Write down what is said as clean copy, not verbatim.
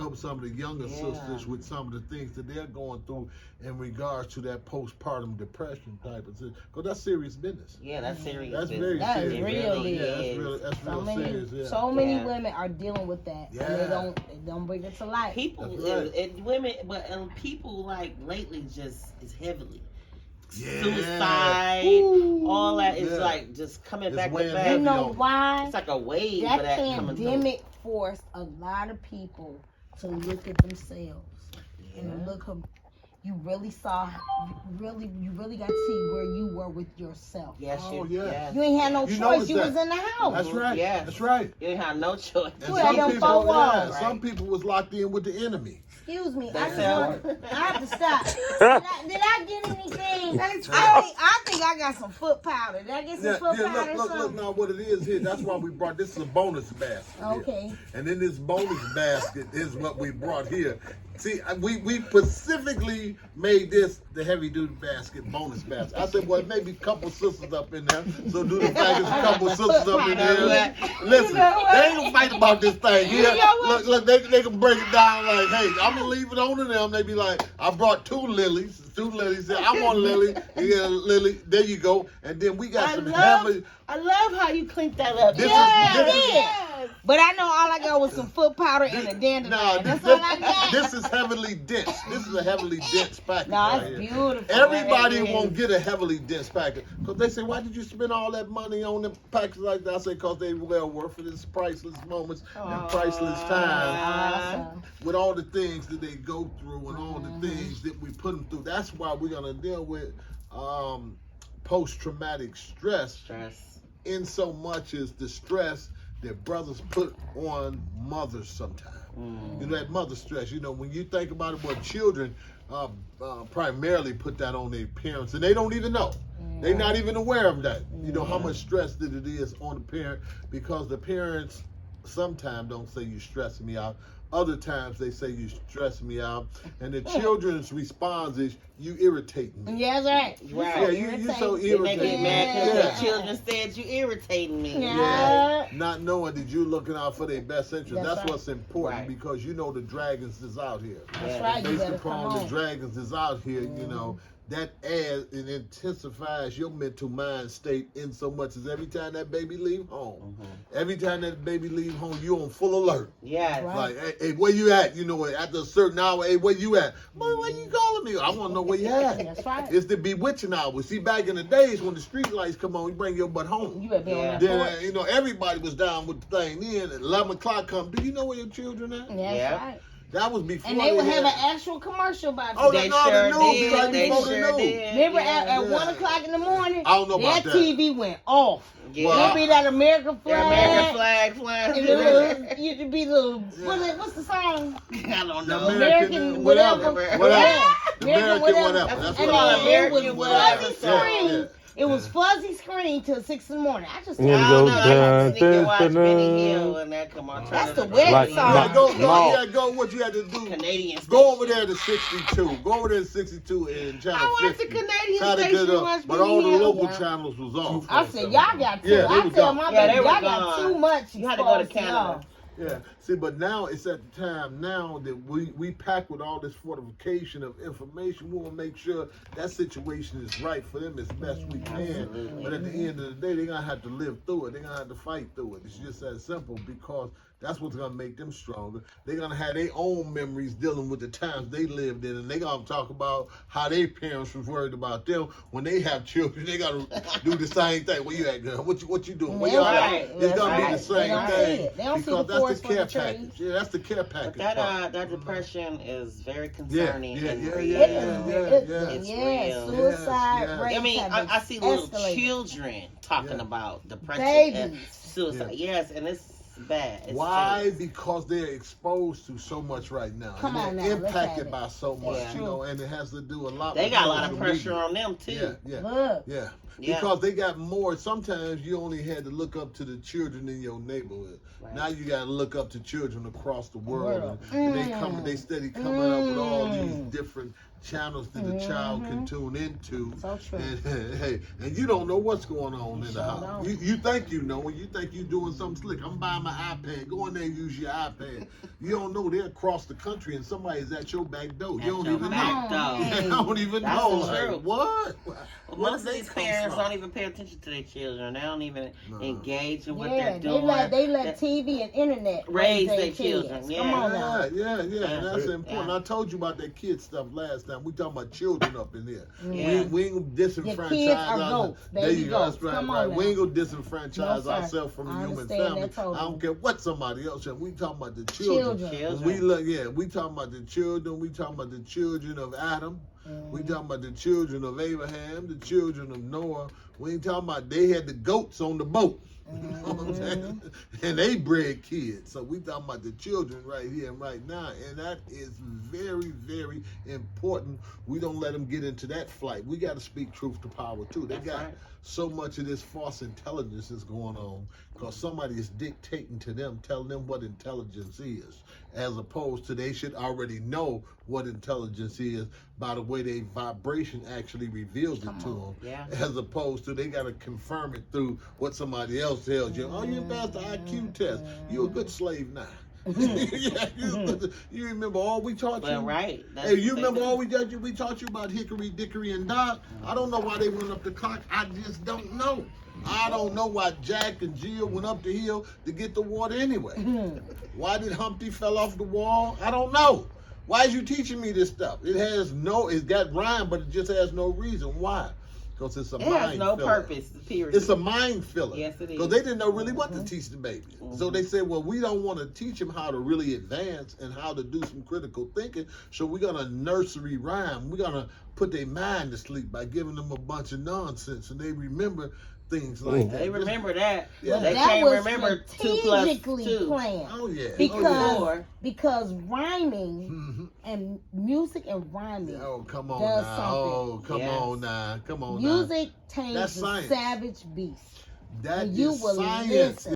help some of the younger sisters with some of the things that they're going through in regards to that postpartum depression type of thing. Because that's serious business. Yeah, that's serious. That's business. very serious. Real big. Yeah, that's real serious. Yeah. So many women are dealing with that, Yeah. and they don't bring it to light. People, women, but people like lately just is heavily. Suicide, all that is like just coming back to back. You know why? It's like a wave that of that coming through. pandemic forced a lot of people to look at themselves and look. You really saw, you really got to see where you were with yourself. Yes, yes. You ain't had no choice. You was in the house. That's right. Yes. That's right. You ain't had no choice. And some people was locked in with the enemy. Excuse me, I have to stop. Did I get anything? I think I got some foot powder. Did I get some foot powder? Look, now what it is here, that's why we brought, this is a bonus basket. Okay. Here. And in this bonus basket is what we brought here. See, we specifically made this the heavy duty basket, bonus basket. I said, well, maybe a couple sisters up in there. So do the fact there's a couple sisters up in there. Listen, they ain't gonna fight about this thing here. Look, they can break it down like, hey, I'm gonna leave it on to them. They be like, I brought two lilies. Said, I want Lily. Yeah, Lily. There you go. And then we got heavily. I love how you cleaned that up. But I know all I got was some foot powder and a dandelion. That's all I got. This is heavily dense. This is a heavily dense package. No, it's beautiful. Everybody won't get a heavily dense package. Because they say, why did you spend all that money on the packages like that? I say, because they well worth it. It's priceless moments and priceless time. With all the things that they go through and all the things that we put them through. That's why we're going to deal with post-traumatic stress. In so much as the stress that brothers put on mothers sometimes. You know, that mother stress. You know, when you think about it, well, children primarily put that on their parents, and they don't even know. They're not even aware of that. You know, how much stress that it is on the parent, because the parents sometimes don't say you stressing me out. Other times they say you stress me out, and the children's response is you irritate me. Yeah, that's right. Right. Yeah, you so irritating. They get mad because the children said you irritating me. Yeah. Not knowing that you're looking out for their best interest. That's right. what's important, because you know the dragons is out here. That's right. Based upon the dragons is out here, you know. That adds and intensifies your mental mind state in so much as every time that baby leave home, every time that baby leave home, you on full alert. Yeah. Like, hey, where you at? You know, after a certain hour, hey, where you at? Mom, where you calling me? I want to know where you at. That's right. It's the bewitching hour. See, back in the days when the street lights come on, you bring your butt home. You better be on that Then, you know, everybody was down with the thing. Then at 11 o'clock come, do you know where your children at? That's right. That was before. And they would have an actual commercial about Oh, it. they sure did. They sure did. Remember at 1 o'clock in the morning? I don't know about that TV went off. Yeah. There'd be that American flag. American flag flying. And you'd be little, what's the song? I don't know. American whatever. American whatever. That's and what it was fuzzy screen. It was fuzzy screen till 6 in the morning. I just watch Benny Hill and that come on. That's the wedding song. Go what you had to do. Canadian. Go over there to 62. Go over there to 62 and channel 50. I watched the Canadian station. But all the local channels was off. I said, y'all got too. I tell my baby, y'all got too much. You had to go to Canada. Yeah, see, but now it's at the time now that we pack with all this fortification of information. We want to make sure that situation is right for them as best we can. But at the end of the day, they're going to have to live through it. They're going to have to fight through it. It's just that simple, because that's what's going to make them stronger. They're going to have their own memories dealing with the times they lived in, and they're going to talk about how their parents was worried about them. When they have children, they got to do the same thing. Where you at, girl? What you doing? Where you at? It's going to be the same thing. They don't see the forest for the trees. Yeah, that's the care package. But that depression is very concerning. Yeah. Suicide rates. I mean, I see little children talking about depression and suicide. Yes, and it's bad. Why? Because they're exposed to so much right now. And they're impacted by so much, you know, and it has to do a lot. They got a lot of pressure on them too. Yeah. Because they got more. Sometimes you only had to look up to the children in your neighborhood. Right. Now you got to look up to children across the world, and they steady coming up with all these different channels that the child can tune into. So true. And you don't know what's going on in the house. You think you know, and you think you're doing something slick. I'm buying my my iPad. Go in there and use your iPad. You don't know they're across the country and somebody's at your back door. You don't even know. You don't even That's know. true. Like, what? Well, most of these parents don't even pay attention to their children. They don't even engage in what Yeah, they're doing. they let TV and internet raise their kids. children. Yeah. Come on now. Yeah, and that's important. Yeah. I told you about that kid stuff last time. We talking about children up in here. Yeah. We ain't gonna disenfranchise. The kids are goats, There baby you go. That's goats. right. Come Right. on We ain't now. gonna disenfranchise No, ourselves from the I human understand family. that totally. I don't care what somebody else said. We talking about the children. Children. We look, we talking about the children. We talking about the children of Adam. We talking about the children of Abraham, the children of Noah. We ain't talking about they had the goats on the boat. You know what I'm saying? And they bred kids. So we talking about the children right here and right now. And that is very, very important. We don't let them get into that flight. We got to speak truth to power too. They got so much of this false intelligence is going on because somebody is dictating to them, telling them what intelligence is, as opposed to they should already know what intelligence is by the way their vibration actually reveals it to them, as opposed to they got to confirm it through what somebody else tells you. Oh, you passed the IQ test. You're a good slave now. You remember all we taught you? Well, right. Hey, you remember all we taught you? We taught you about hickory, dickory, and dock. I don't know why they went up the clock. I just don't know. I don't know why Jack and Jill went up the hill to get the water anyway. Why did Humpty fell off the wall? I don't know. Why is you teaching me this stuff? It's got rhyme, but it just has no reason. Why? Because it's a mind filler. It has no purpose, period. It's a mind filler. Yes, it is. Because they didn't know really what to teach the baby. So they said, well, we don't want to teach them how to really advance and how to do some critical thinking. So we're going to nursery rhyme. We're going to put their mind to sleep by giving them a bunch of nonsense. And they remember things like that. They remember that. Yeah. They that can't was remember 2 + 2. planned. Oh, yeah. Because rhyming and music and rhyming come on does now. something. Oh, come on now. Come on Music now. tames That's the science. savage beast. That and you is will science. listen.